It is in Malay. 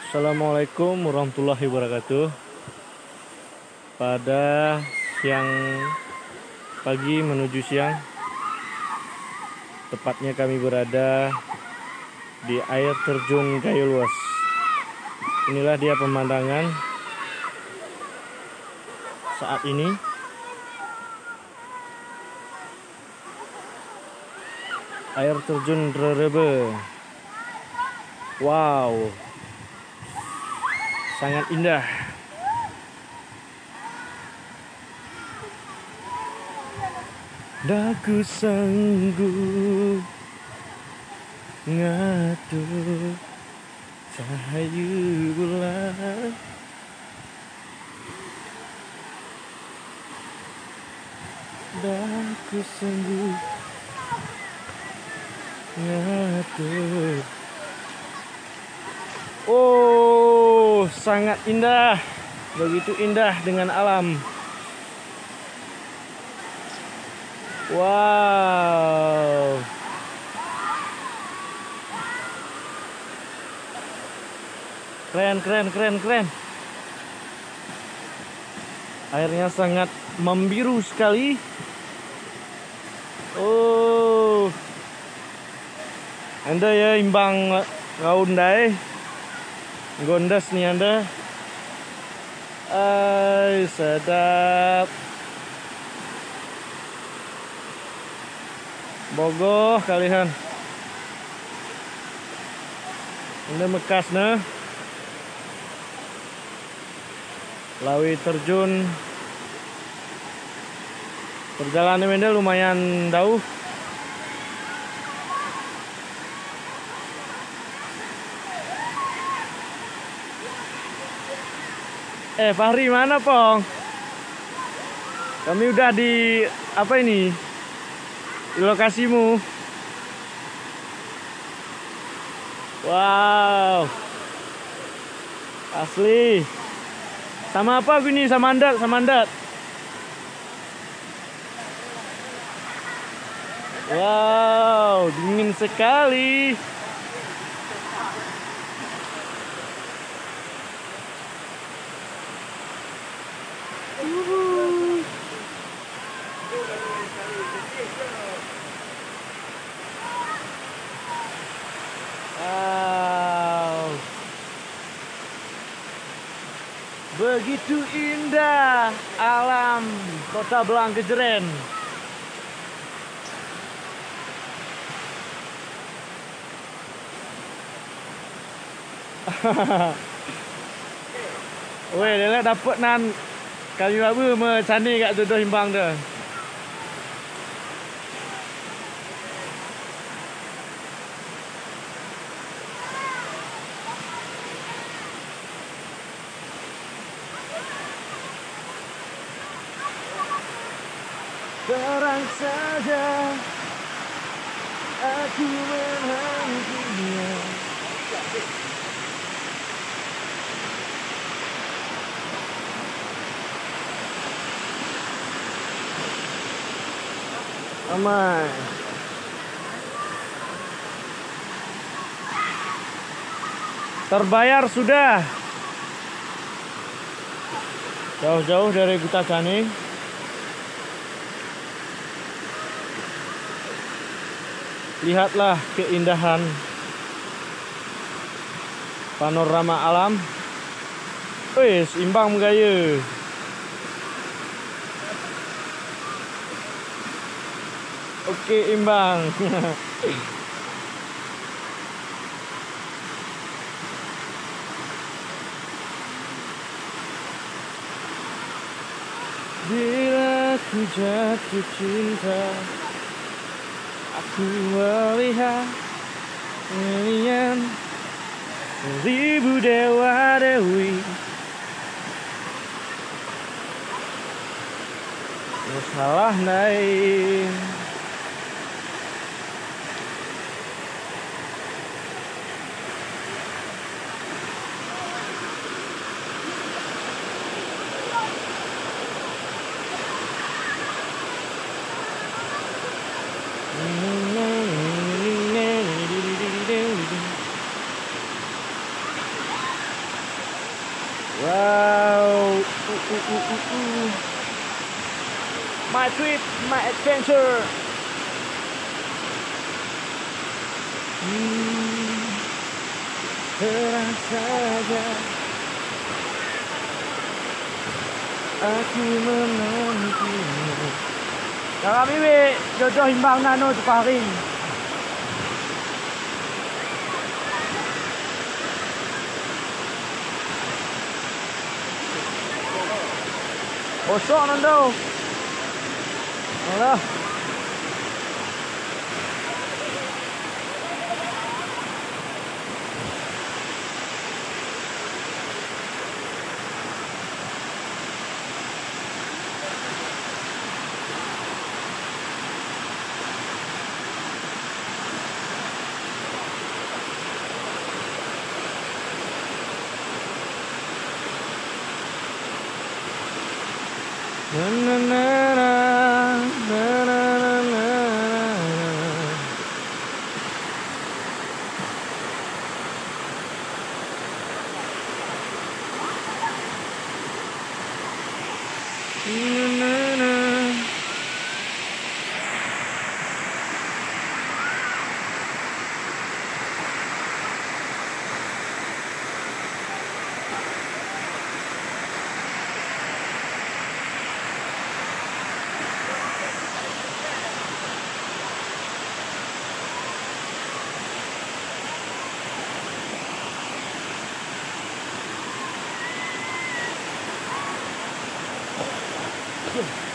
Assalamualaikum warahmatullahi wabarakatuh. Pada siang pagi menuju siang, tepatnya kami berada di air terjun Gayo Luas. Inilah dia pemandangan saat ini. Air terjun Rerebe. Wow, sangat indah. Daku sanggup ngatur cahaya bulan, daku sanggup ngatur. Oh, sangat indah. Begitu indah dengan alam. Wow. Keren. Airnya sangat membiru sekali. Oh. Anda ya imbang ngaundai. Gondas nih Anda. Ay, sedap. Bogoh kalian. Ini bekas nah. Lawi terjun. Perjalanan ini lumayan jauh. Fahri mana Pong? Kami udah di apa ini? Di lokasimu. Wow. Asli. Sama apa gini? Samandat. Wow, dingin sekali. Wow. Begitu indah alam Kota Belang Kejeren. Weh, dia dapat nan kami babu mencani kat jodoh himbang dah. Terang saja aku menantinya. Amai. Terbayar sudah. Jauh-jauh dari Gutacani. Lihatlah keindahan panorama alam. Wis, imbang gaya. Oke, imbang. Bila ku jatuh cinta, aku melihat kalian ribu dewa dewi. Salah naik. Wow. My trip, my adventure. Terang saja aku menantimu. Kakak Bibi, jodoh himbang nano tu paring. Bosok nando. Alah. Na na na na na na na na na. Yeah.